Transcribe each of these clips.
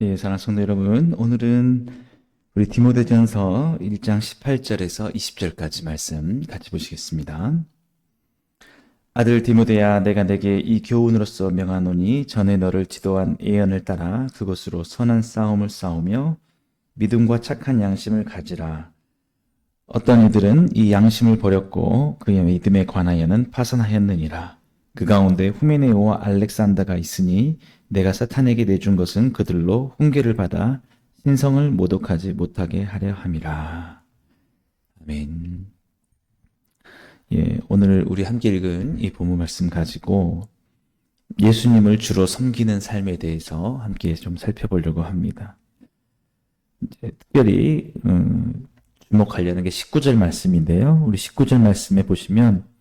예, 사랑하는 성도 여러분, 오늘은 우리 디모데전서 1장 18절에서 20절까지 말씀 같이 보시겠습니다. 아들 디모데야, 내가 내게 이 교훈으로서 명하노니 전에 너를 지도한 예언을 따라 그것으로 선한 싸움을 싸우며 믿음과 착한 양심을 가지라. 어떤 이들은 이 양심을 버렸고 그의 믿음에 관하여는 파산하였느니라. 그 가운데 후메네오와 알렉산더가 있으니 내가 사탄에게 내준 것은 그들로 훈계를 받아 신성을 모독하지 못하게 하려 함이라. 아멘. 예, 오늘 우리 함께 읽은 이 본문 말씀 가지고 예수님을 주로 섬기는 삶에 대해서 함께 좀 살펴보려고 합니다. 이제 특별히 주목하려는 게 19절 말씀인데요. 우리 19절 말씀에 보시면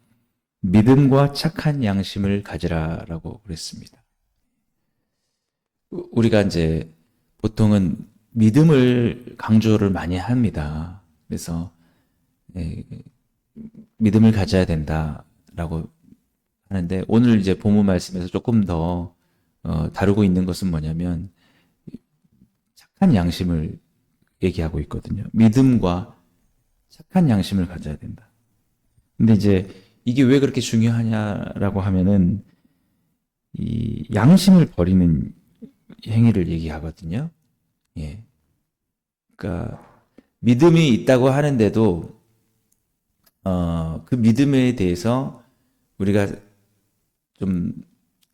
믿음과 착한 양심을 가지라라고 그랬습니다. 우리가 이제 보통은 믿음을 강조를 많이 합니다. 그래서 믿음을 가져야 된다라고 하는데 오늘 이제 본문 말씀에서 조금 더 다루고 있는 것은 뭐냐면 착한 양심을 얘기하고 있거든요. 믿음과 착한 양심을 가져야 된다. 근데 이제 이게 왜 그렇게 중요하냐라고 하면은 이 양심을 버리는 행위를 얘기하거든요. 예. 그러니까 믿음이 있다고 하는데도 그 믿음에 대해서 우리가 좀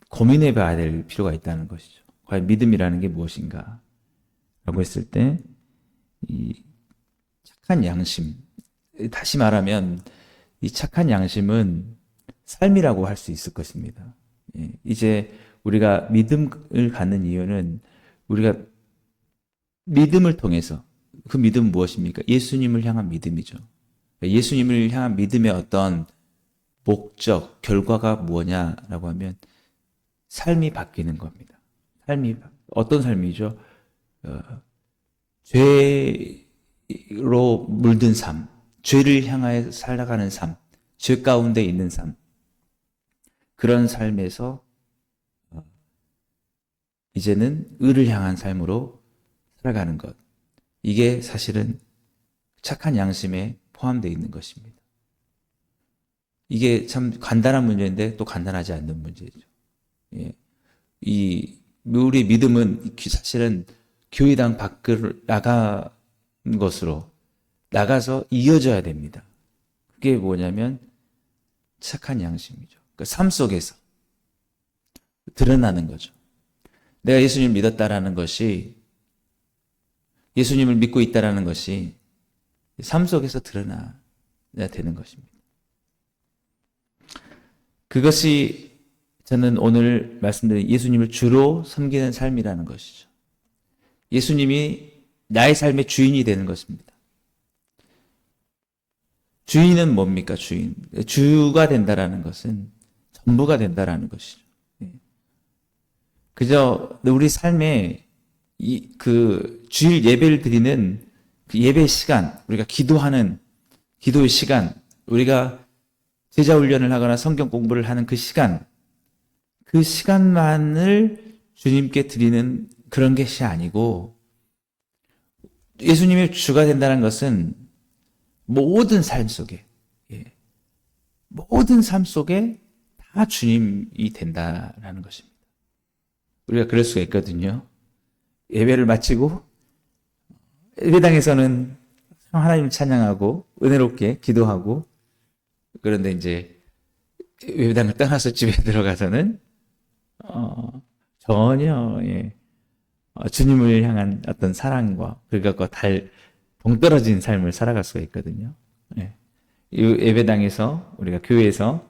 고민해 봐야 될 필요가 있다는 것이죠. 과연 믿음이라는 게 무엇인가? 라고 했을 때 이 착한 양심, 다시 말하면 이 착한 양심은 삶이라고 할 수 있을 것입니다. 예. 이제 우리가 믿음을 갖는 이유는 우리가 믿음을 통해서, 그 믿음은 무엇입니까? 예수님을 향한 믿음이죠. 예수님을 향한 믿음의 어떤 목적, 결과가 뭐냐라고 하면 삶이 바뀌는 겁니다. 어떤 삶이죠? 죄로 물든 삶, 죄를 향하여 살아가는 삶, 죄 가운데 있는 삶, 그런 삶에서 이제는 의를 향한 삶으로 살아가는 것. 이게 사실은 착한 양심에 포함되어 있는 것입니다. 이게 참 간단한 문제인데 또 간단하지 않는 문제죠. 예. 우리 믿음은 사실은 교회당 밖을 나간 것으로 나가서 이어져야 됩니다. 그게 뭐냐면 착한 양심이죠. 그러니까 삶 속에서 드러나는 거죠. 내가 예수님을 믿었다라는 것이, 예수님을 믿고 있다라는 것이 삶 속에서 드러나야 되는 것입니다. 그것이 저는 오늘 말씀드린 예수님을 주로 섬기는 삶이라는 것이죠. 예수님이 나의 삶의 주인이 되는 것입니다. 주인은 뭡니까? 주가 된다라는 것은 전부가 된다라는 것이죠. 그저 우리 삶에 그 주일 예배를 드리는 그 예배 시간, 우리가 기도하는 기도의 시간, 우리가 제자 훈련을 하거나 성경 공부를 하는 그 시간만을 주님께 드리는 그런 것이 아니고, 예수님의 주가 된다는 것은 모든 삶 속에, 모든 삶 속에 다 주님이 된다라는 것입니다. 우리가 그럴 수가 있거든요. 예배를 마치고 예배당에서는 하나님을 찬양하고 은혜롭게 기도하고, 그런데 이제 예배당을 떠나서 집에 들어가서는 전혀 주님을 향한 어떤 사랑과 그것과 동떨어진 삶을 살아갈 수가 있거든요. 예. 이 예배당에서 우리가 교회에서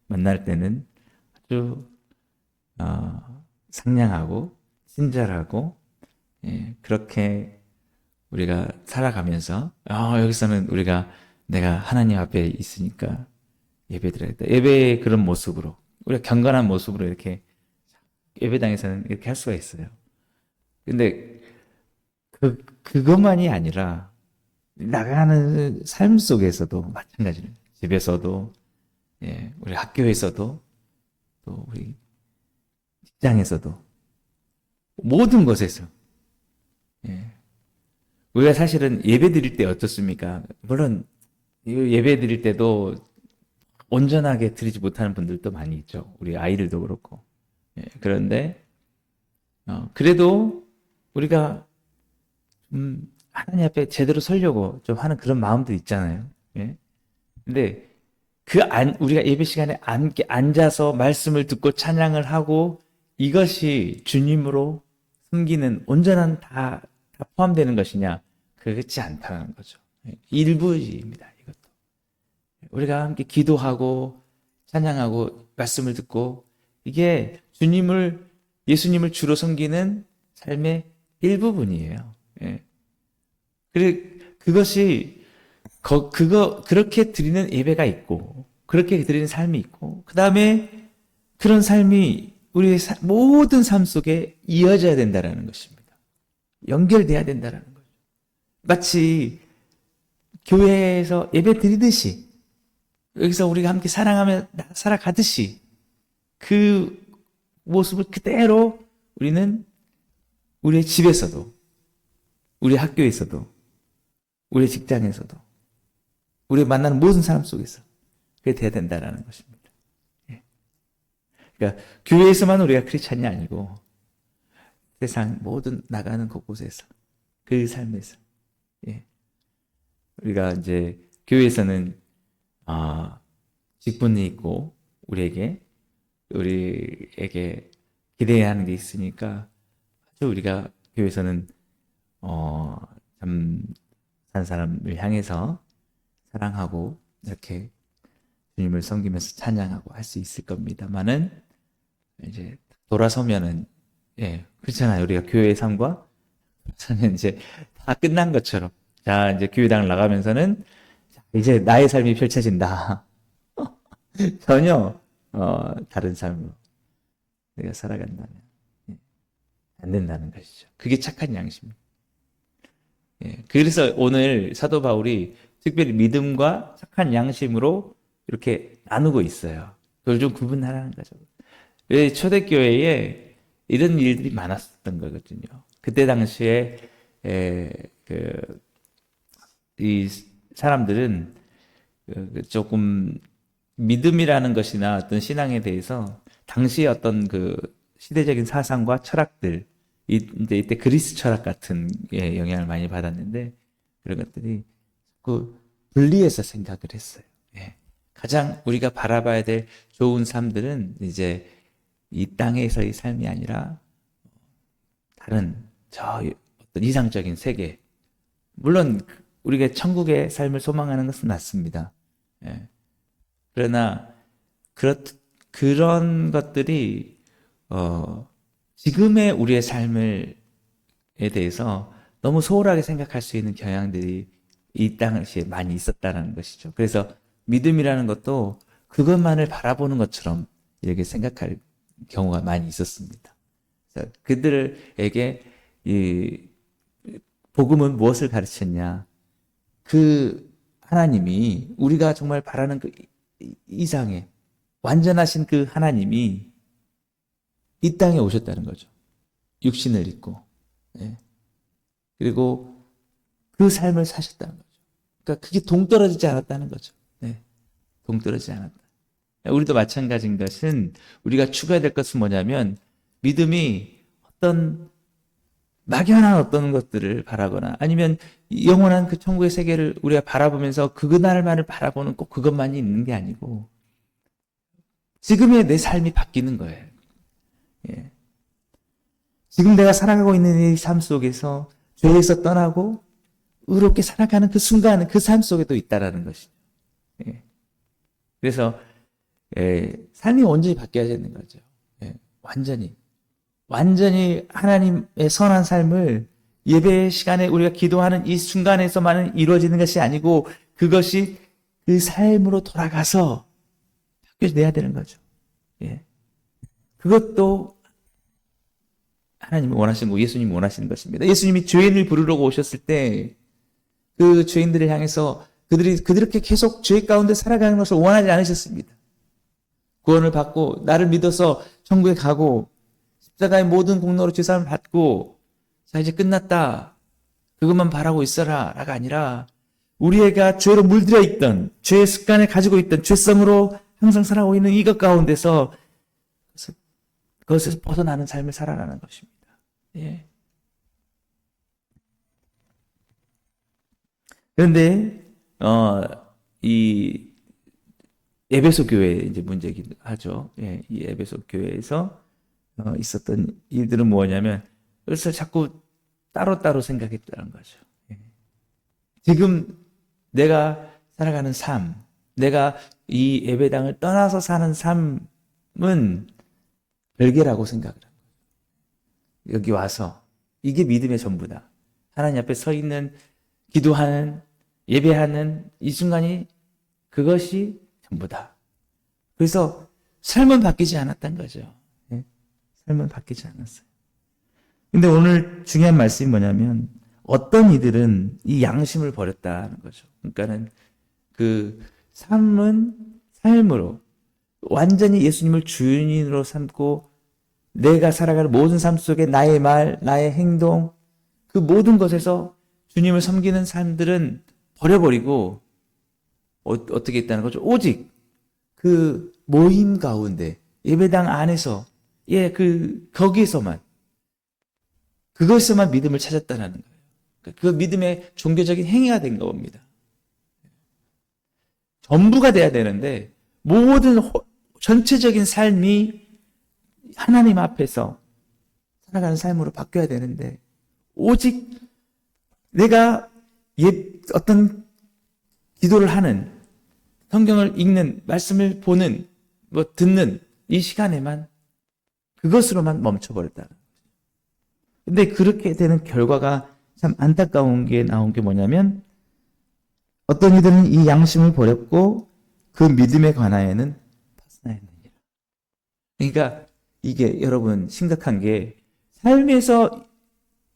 만날 때는 아주 상냥하고 친절하고, 그렇게 우리가 살아가면서 여기서는 내가 하나님 앞에 있으니까 예배드려야겠다. 예배의 그런 모습으로, 우리가 경건한 모습으로 이렇게 예배당에서는 이렇게 할 수가 있어요. 근데 그것만이 아니라 나가는 삶 속에서도 마찬가지로, 집에서도, 우리 학교에서도, 또 우리 직장에서도, 모든 것에서 예. 우리가 사실은 예배 드릴 때 어떻습니까? 물론 예배 드릴 때도 온전하게 드리지 못하는 분들도 많이 있죠. 우리 아이들도 그렇고. 예. 그런데 그래도 우리가 하나님 앞에 제대로 서려고 좀 하는 그런 마음도 있잖아요. 예. 근데 우리가 예배 시간에 앉아서 말씀을 듣고 찬양을 하고 이것이 주님으로 섬기는 온전한 다 포함되는 것이냐? 그렇지 않다는 거죠. 일부입니다, 이것도. 우리가 함께 기도하고 찬양하고 말씀을 듣고 이게 예수님을 주로 섬기는 삶의 일부분이에요. 예. 그것이 그렇게 드리는 예배가 있고, 그렇게 드리는 삶이 있고, 그 다음에 그런 삶이 우리의 모든 삶 속에 이어져야 된다는 것입니다. 연결돼야 된다는 거죠. 마치 교회에서 예배 드리듯이, 여기서 우리가 함께 사랑하며 살아가듯이, 그 모습을 그대로 우리는 우리의 집에서도, 우리 학교에서도, 우리 직장에서도, 우리 만나는 모든 사람 속에서 그게 돼야 된다는 것입니다. 예. 그러니까 교회에서만 우리가 크리스찬이 아니고 세상 모든 나가는 곳곳에서 그 삶에서 예. 우리가 이제 교회에서는 직분이 있고 우리에게 기대해야 하는 게 있으니까 아주 우리가 교회에서는 참 산 사람을 향해서 사랑하고 이렇게 주님을 섬기면서 찬양하고 할 수 있을 겁니다만은 이제 돌아서면은 그렇잖아요. 우리가 교회의 삶과 저는 이제 다 끝난 것처럼 자 이제 교회당을 나가면서는 이제 나의 삶이 펼쳐진다. 전혀 다른 삶으로 내가 살아간다면 안 된다는 것이죠. 그게 착한 양심입니다. 그래서 오늘 사도 바울이 특별히 믿음과 착한 양심으로 이렇게 나누고 있어요. 그걸 좀 구분하라는 거죠. 왜 초대교회에 이런 일들이 많았었던 거거든요. 그때 당시에 이 사람들은 조금 믿음이라는 것이나 어떤 신앙에 대해서 당시의 어떤 그 시대적인 사상과 철학들, 이때 그리스 철학 같은 영향을 많이 받았는데 그런 것들이 분리해서 생각을 했어요. 가장 우리가 바라봐야 될 좋은 삶들은 이제 이 땅에서의 삶이 아니라 다른 어떤 이상적인 세계. 물론 우리가 천국의 삶을 소망하는 것은 맞습니다. 그러나 그런 것들이 지금의 우리의 삶에 대해서 너무 소홀하게 생각할 수 있는 경향들이 이 당시에 많이 있었다는 것이죠. 그래서 믿음이라는 것도 그것만을 바라보는 것처럼 이렇게 생각할 경우가 많이 있었습니다. 그래서 그들에게 이 복음은 무엇을 가르쳤냐? 그 하나님이 우리가 정말 바라는 그 이상의 완전하신 그 하나님이 이 땅에 오셨다는 거죠. 육신을 입고. 그리고 그 삶을 사셨다는 거죠. 그러니까 그게 동떨어지지 않았다는 거죠. 동떨어지지 않았다. 우리도 마찬가지인 것은 우리가 추구해야 될 것은 뭐냐면 믿음이 어떤 막연한 어떤 것들을 바라거나 아니면 영원한 그 천국의 세계를 우리가 바라보면서 그날만을 바라보는 꼭 그것만이 있는 게 아니고 지금의 내 삶이 바뀌는 거예요. 지금 내가 살아가고 있는 이 삶 속에서 죄에서 떠나고 의롭게 살아가는 그 순간, 그 삶 속에도 있다라는 것이죠. 그래서 삶이 온전히 바뀌어야 되는 거죠. 완전히 하나님의 선한 삶을 예배 시간에 우리가 기도하는 이 순간에서만 이루어지는 것이 아니고 그것이 그 삶으로 돌아가서 바뀌어내야 되는 거죠. 그것도 하나님이 원하시는 거, 예수님이 원하시는 것입니다. 예수님이 죄인을 부르려고 오셨을 때 그 죄인들을 향해서 그렇게 계속 죄 가운데 살아가는 것을 원하지 않으셨습니다. 구원을 받고 나를 믿어서 천국에 가고 십자가의 모든 공로로 죄사함을 받고 자, 이제 끝났다. 그것만 바라고 있어라. 라가 아니라 우리 애가 죄로 물들어 있던, 죄의 습관을 가지고 있던, 죄성으로 항상 살아오고 있는 이것 가운데서 그것에서 벗어나는 삶을 살아가는 것입니다. 예. 그런데 이 에베소 교회 이제 문제이기도 하죠. 예, 이 에베소 교회에서 있었던 일들은 뭐냐면 그래서 자꾸 따로따로 생각했다는 거죠. 예. 지금 내가 살아가는 삶, 내가 이 예배당을 떠나서 사는 삶은 별개라고 생각을 합니다. 여기 와서 이게 믿음의 전부다. 하나님 앞에 서 있는, 기도하는, 예배하는 이 순간이 그것이 전부다. 그래서 삶은 바뀌지 않았던 거죠. 예? 삶은 바뀌지 않았어요. 근데 오늘 중요한 말씀이 뭐냐면 어떤 이들은 이 양심을 버렸다는 거죠. 그러니까는 그 삶으로 완전히 예수님을 주인으로 삼고 내가 살아가는 모든 삶 속에 나의 말, 나의 행동, 그 모든 것에서 주님을 섬기는 삶들은 버려버리고 어떻게 했다는 거죠? 오직 그 모임 가운데 예배당 안에서 거기에서만 그것에서만 믿음을 찾았다는 거예요. 그 믿음의 종교적인 행위가 된 겁니다. 전부가 돼야 되는데 모든 전체적인 삶이 하나님 앞에서 살아가는 삶으로 바뀌어야 되는데 오직 내가 어떤 기도를 하는, 성경을 읽는, 말씀을 보는, 듣는 이 시간에만 그것으로만 멈춰버렸다는 거죠. 근데 그렇게 되는 결과가 참 안타까운 게 나온 게 뭐냐면 어떤 이들은 이 양심을 버렸고 그 믿음에 관하여는 파스나였느니라. 그러니까 이게 여러분 심각한 게 삶에서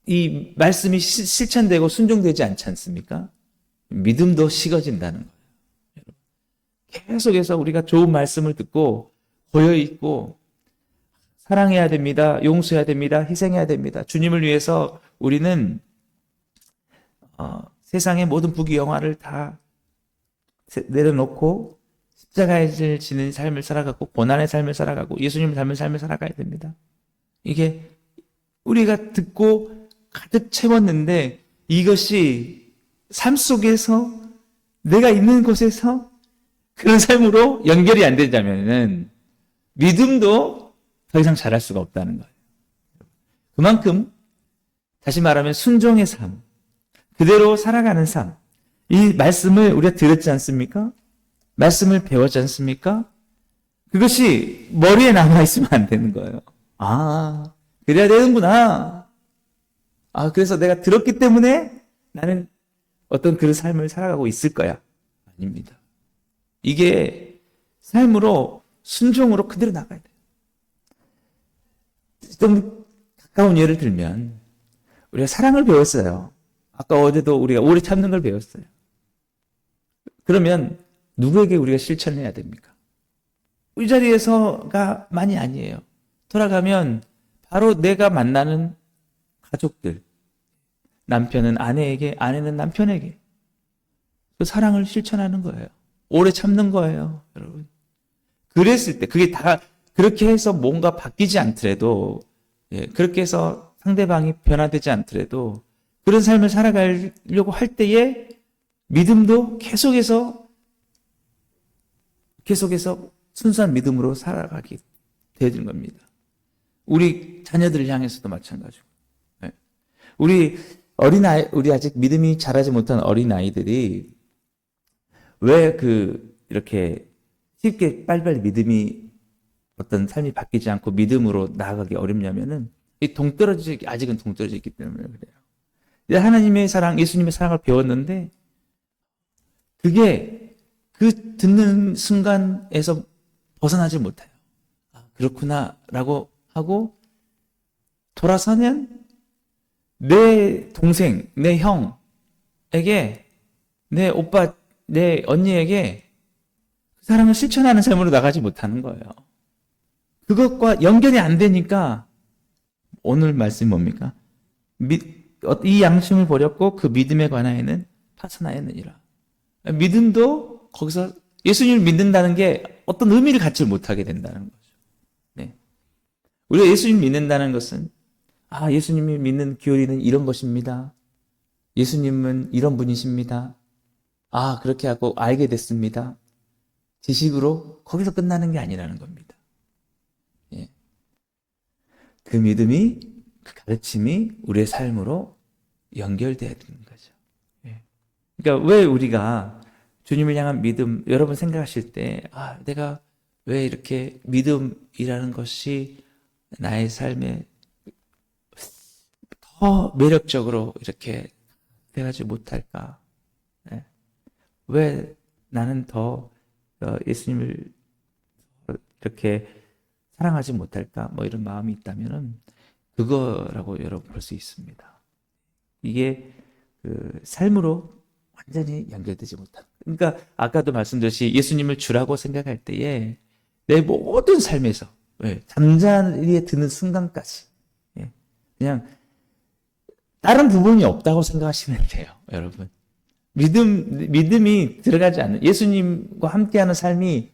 이 말씀이 실천되고 순종되지 않지 않습니까? 믿음도 식어진다는 거예요. 계속해서 우리가 좋은 말씀을 듣고 고여있고 사랑해야 됩니다. 용서해야 됩니다. 희생해야 됩니다. 주님을 위해서 우리는 세상의 모든 부귀영화를 다 내려놓고 십자가에 지는 삶을 살아가고 고난의 삶을 살아가고 예수님을 닮은 삶을 살아가야 됩니다. 이게 우리가 듣고 가득 채웠는데 이것이 삶 속에서 내가 있는 곳에서 그런 삶으로 연결이 안 되자면은 믿음도 더 이상 잘할 수가 없다는 거예요. 그만큼 다시 말하면 순종의 삶, 그대로 살아가는 삶, 이 말씀을 우리가 들었지 않습니까? 말씀을 배웠지 않습니까? 그것이 머리에 남아있으면 안 되는 거예요. 아, 그래야 되는구나. 아, 그래서 내가 들었기 때문에 나는 어떤 그런 삶을 살아가고 있을 거야. 아닙니다. 이게 삶으로, 순종으로 그대로 나가야 돼요. 좀 가까운 예를 들면, 우리가 사랑을 배웠어요. 아까 어제도 우리가 오래 참는 걸 배웠어요. 그러면 누구에게 우리가 실천해야 됩니까? 이 자리에서가 많이 아니에요. 돌아가면 바로 내가 만나는 가족들, 남편은 아내에게, 아내는 남편에게 그 사랑을 실천하는 거예요. 오래 참는 거예요, 여러분. 그랬을 때 그게 다 그렇게 해서 뭔가 바뀌지 않더라도, 그렇게 해서 상대방이 변화되지 않더라도 그런 삶을 살아가려고 할 때에 믿음도 계속해서 순수한 믿음으로 살아가게 되는 겁니다. 우리 자녀들을 향해서도 마찬가지고. 우리 우리 아직 믿음이 자라지 못한 어린아이들이 왜 이렇게 쉽게 빨리빨리 믿음이 어떤 삶이 바뀌지 않고 믿음으로 나아가기 어렵냐면은 아직은 동떨어져 있기 때문에 그래요. 하나님의 사랑, 예수님의 사랑을 배웠는데 그게 그 듣는 순간에서 벗어나지 못해요. 아, 그렇구나라고 하고 돌아서면 내 동생, 내 형에게, 내 오빠, 내 언니에게 그 사랑을 실천하는 삶으로 나가지 못하는 거예요. 그것과 연결이 안 되니까 오늘 말씀이 뭡니까? 이 양심을 버렸고 그 믿음에 관하여는 파산하였느니라. 믿음도 거기서 예수님을 믿는다는 게 어떤 의미를 갖지 못하게 된다는 거죠. 네. 우리가 예수님 믿는다는 것은 예수님이 믿는 교리는 이런 것입니다. 예수님은 이런 분이십니다. 그렇게 하고 알게 됐습니다. 지식으로 거기서 끝나는 게 아니라는 겁니다. 예. 그 믿음이, 그 가르침이 우리의 삶으로 연결되어야 되는 거죠. 예. 그러니까 왜 우리가 주님을 향한 믿음, 여러분 생각하실 때, 내가 왜 이렇게 믿음이라는 것이 나의 삶에 더 매력적으로 이렇게 돼가지 못할까? 네. 왜 나는 더 예수님을 이렇게 사랑하지 못할까? 뭐 이런 마음이 있다면은 그거라고 여러분 볼 수 있습니다. 이게 그 삶으로 완전히 연결되지 못한. 그러니까 아까도 말씀드렸듯이 예수님을 주라고 생각할 때에 내 모든 삶에서 잠자리에 드는 순간까지 그냥 다른 부분이 없다고 생각하시면 돼요, 여러분. 믿음이 들어가지 않는, 예수님과 함께하는 삶이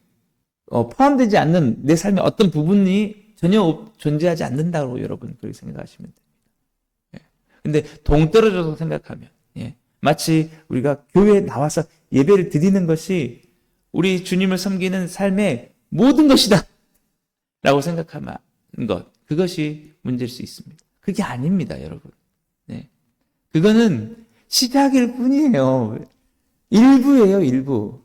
포함되지 않는 내 삶의 어떤 부분이 전혀 존재하지 않는다고 여러분 그렇게 생각하시면 됩니다. 근데 동떨어져서 생각하면, 마치 우리가 교회에 나와서 예배를 드리는 것이 우리 주님을 섬기는 삶의 모든 것이다 라고 생각하는 것, 그것이 문제일 수 있습니다. 그게 아닙니다, 여러분. 그거는 시작일 뿐이에요. 일부예요, 일부.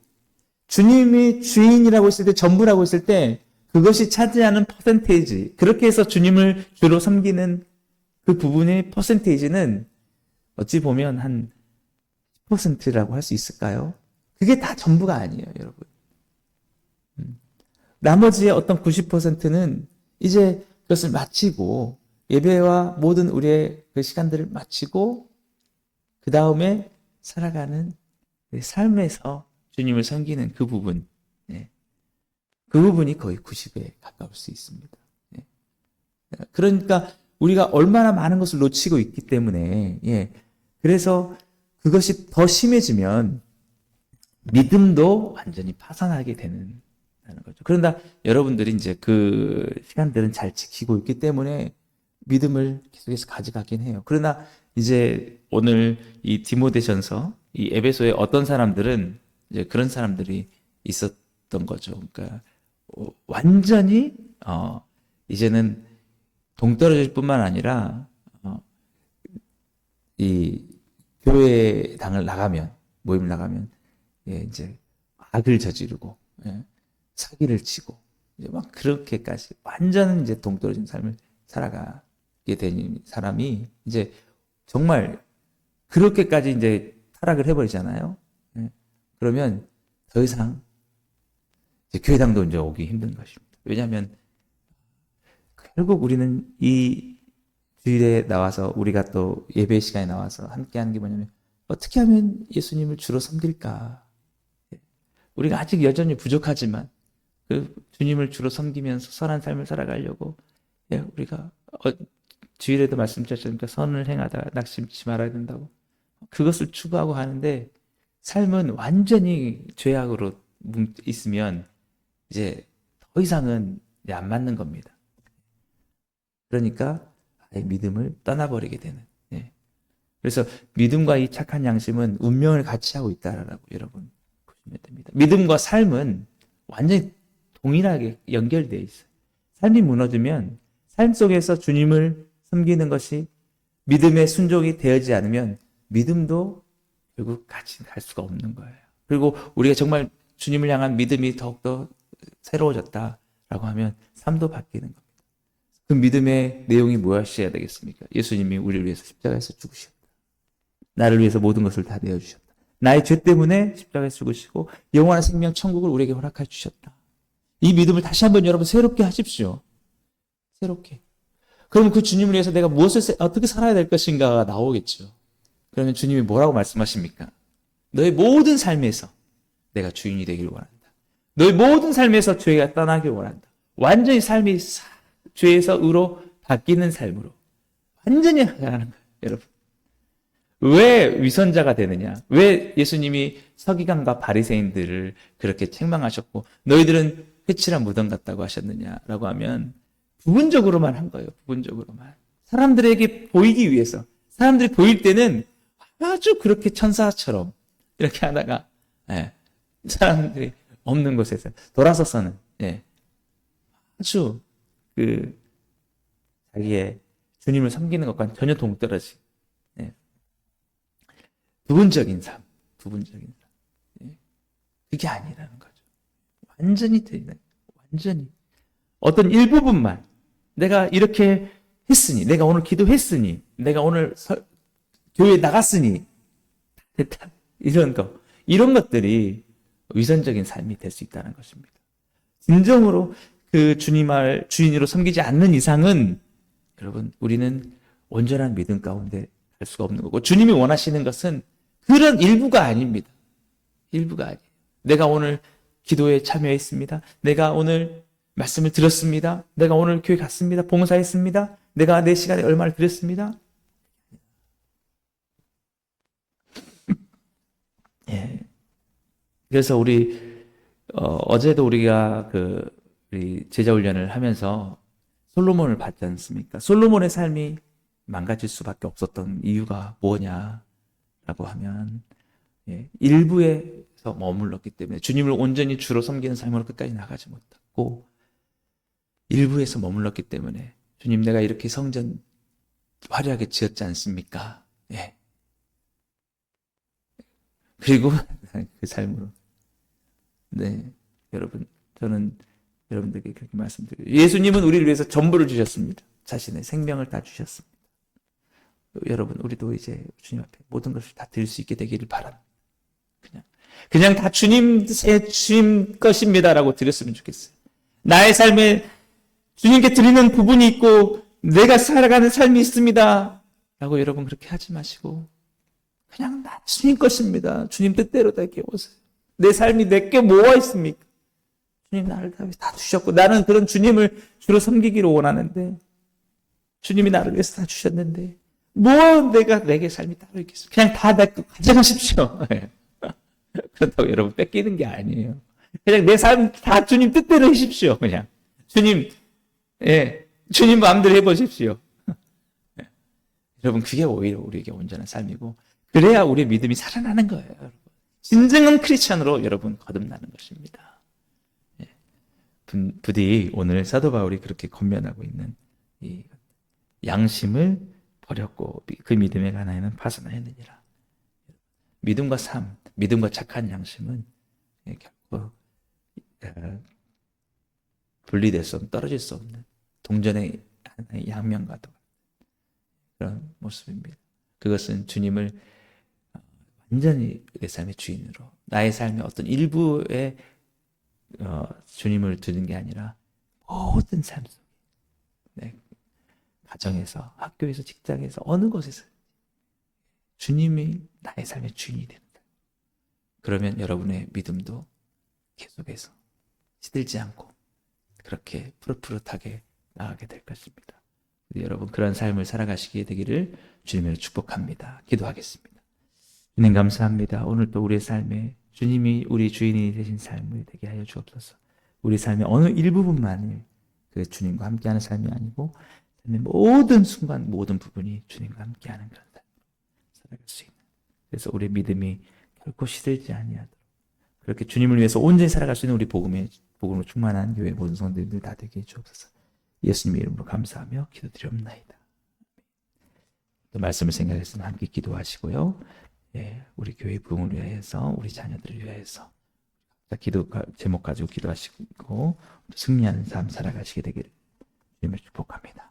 주님이 주인이라고 했을 때, 전부라고 했을 때 그것이 차지하는 퍼센테이지, 그렇게 해서 주님을 주로 섬기는 그 부분의 퍼센테이지는 어찌 보면 한 10%라고 할 수 있을까요? 그게 다 전부가 아니에요, 여러분. 나머지의 어떤 90%는 이제 그것을 마치고 예배와 모든 우리의 그 시간들을 마치고 그 다음에 살아가는 삶에서 주님을 섬기는 그 부분, 그 부분이 거의 90에 가까울 수 있습니다. 그러니까 우리가 얼마나 많은 것을 놓치고 있기 때문에, 그래서 그것이 더 심해지면 믿음도 완전히 파산하게 되는 거죠. 그런데 여러분들이 이제 그 시간들은 잘 지키고 있기 때문에 믿음을 계속해서 가져가긴 해요. 그러나 이제 오늘 이 디모데전서, 이 에베소에 어떤 사람들은 이제 그런 사람들이 있었던 거죠. 그러니까 완전히 이제는 동떨어질 뿐만 아니라 이 교회당을 나가면, 모임을 나가면 이제 악을 저지르고 사기를 치고 이제 막 그렇게까지 완전 이제 동떨어진 삶을 살아가게 된 사람이 이제 정말 그렇게까지 이제 타락을 해버리잖아요. 그러면 더 이상 이제 교회당도 이제 오기 힘든 것입니다. 왜냐하면 결국 우리는 이 주일에 나와서 우리가 또 예배 시간에 나와서 함께하는 게 뭐냐면 어떻게 하면 예수님을 주로 섬길까? 우리가 아직 여전히 부족하지만 그 주님을 주로 섬기면서 선한 삶을 살아가려고 우리가 주일에도 말씀드렸으니까 선을 행하다가 낙심치 말아야 된다고 그것을 추구하고 하는데 삶은 완전히 죄악으로 있으면 이제 더 이상은 안 맞는 겁니다. 그러니까 아예 믿음을 떠나버리게 되는. 그래서 믿음과 이 착한 양심은 운명을 같이 하고 있다라고 여러분 보시면 됩니다. 믿음과 삶은 완전히 동일하게 연결되어 있어요. 삶이 무너지면 삶 속에서 주님을 섬기는 것이 믿음의 순종이 되어지지 않으면 믿음도 결국 같이 갈 수가 없는 거예요. 그리고 우리가 정말 주님을 향한 믿음이 더욱더 새로워졌다라고 하면 삶도 바뀌는 겁니다. 그 믿음의 내용이 무엇이어야 되겠습니까? 예수님이 우리를 위해서 십자가에서 죽으셨다. 나를 위해서 모든 것을 다 내어주셨다. 나의 죄 때문에 십자가에서 죽으시고 영원한 생명 천국을 우리에게 허락해 주셨다. 이 믿음을 다시 한번 여러분 새롭게 하십시오. 새롭게. 그럼 그 주님을 위해서 내가 어떻게 살아야 될 것인가가 나오겠죠. 그러면 주님이 뭐라고 말씀하십니까? 너의 모든 삶에서 내가 주인이 되길 원한다. 너의 모든 삶에서 죄가 떠나길 원한다. 완전히 삶이 죄에서 의로 바뀌는 삶으로 완전히 가는 거예요. 여러분. 왜 위선자가 되느냐? 왜 예수님이 서기관과 바리새인들을 그렇게 책망하셨고 너희들은 회칠한 무덤 같다고 하셨느냐라고 하면 부분적으로만 한 거예요. 부분적으로만. 사람들에게 보이기 위해서. 사람들이 보일 때는 아주 그렇게 천사처럼 이렇게 하다가 사람들이 없는 곳에서 돌아서서는 아주 자기의 주님을 섬기는 것과는 전혀 동떨어진 부분적인 삶. 그게 아니라는 거죠. 완전히 틀린, 완전히. 어떤 일부분만 내가 이렇게 했으니, 내가 오늘 기도했으니, 내가 오늘 교회에 나갔으니, 됐다. 이런 것들이 위선적인 삶이 될 수 있다는 것입니다. 진정으로 그 주인으로 섬기지 않는 이상은 여러분, 우리는 온전한 믿음 가운데 갈 수가 없는 거고, 주님이 원하시는 것은 그런 일부가 아닙니다. 일부가 아니에요. 내가 오늘 기도에 참여했습니다. 내가 오늘 말씀을 들었습니다. 내가 오늘 교회 갔습니다. 봉사했습니다. 내가 내 시간에 얼마를 드렸습니다. 그래서 어제도 우리가 우리 제자 훈련을 하면서 솔로몬을 봤지 않습니까? 솔로몬의 삶이 망가질 수밖에 없었던 이유가 뭐냐라고 하면 일부에서 머물렀기 때문에 주님을 온전히 주로 섬기는 삶으로 끝까지 나가지 못했고 일부에서 머물렀기 때문에 주님 내가 이렇게 성전 화려하게 지었지 않습니까? 그리고 그 삶으로 여러분 저는 여러분들에게 그렇게 말씀드려요. 예수님은 우리를 위해서 전부를 주셨습니다. 자신의 생명을 다 주셨습니다. 여러분 우리도 이제 주님 앞에 모든 것을 다 드릴 수 있게 되기를 바랍니다. 그냥 다 주님 것입니다라고 드렸으면 좋겠어요. 나의 삶에 주님께 드리는 부분이 있고 내가 살아가는 삶이 있습니다 라고 여러분 그렇게 하지 마시고 그냥 다 주님 것입니다. 주님 뜻대로 다 깨워서요. 내 삶이 내게 뭐가 있습니까? 주님 나를 다 주셨고 나는 그런 주님을 주로 섬기기를 원하는데 주님이 나를 위해서 다 주셨는데 내가 내게 삶이 따로 있겠어요. 그냥 다 내 거 가져가십시오. 그렇다고 여러분 뺏기는 게 아니에요. 그냥 내 삶 다 주님 뜻대로 하십시오. 그냥 주님 마음대로 해보십시오. 여러분 그게 오히려 우리에게 온전한 삶이고 그래야 우리의 믿음이 살아나는 거예요. 여러분. 진정한 크리스찬으로 여러분 거듭나는 것입니다. 부디 오늘 사도 바울이 그렇게 권면하고 있는 이 양심을 버렸고 그 믿음의 가난에는 파산하였느니라. 믿음과 삶, 믿음과 착한 양심은 결코 분리될 수 없는, 떨어질 수 없는 동전의 하나의 양면과 같은 그런 모습입니다. 그것은 주님을 완전히 내 삶의 주인으로 나의 삶의 어떤 일부에 주님을 두는 게 아니라 모든 삶 속에 가정에서 학교에서 직장에서 어느 곳에서 주님이 나의 삶의 주인이 된다. 그러면 여러분의 믿음도 계속해서 시들지 않고 그렇게 푸릇푸릇하게 나가게 될 것입니다. 여러분 그런 삶을 살아가시게 되기를 주님으로 축복합니다. 기도하겠습니다. 주님 감사합니다. 오늘 또 우리의 삶에 주님이 우리 주인이 되신 삶을 되게 하여 주옵소서. 우리 삶의 어느 일부분만을 그 주님과 함께하는 삶이 아니고 삶의 모든 순간 모든 부분이 주님과 함께하는 그런 삶으로 살아갈 수 있는 그래서 우리의 믿음이 결코 시들지 아니하도록 그렇게 주님을 위해서 온전히 살아갈 수 있는 우리 복음으로 충만한 교회 모든 성도님들 다 되게 해 주옵소서. 예수님의 이름으로 감사하며 기도드리옵나이다. 또 말씀을 생각해서 함께 기도하시고요. 우리 교회 부흥을 위해서 우리 자녀들을 위해서 기도 제목 가지고 기도하시고 승리하는 삶 살아가시게 되기를 주님을 축복합니다.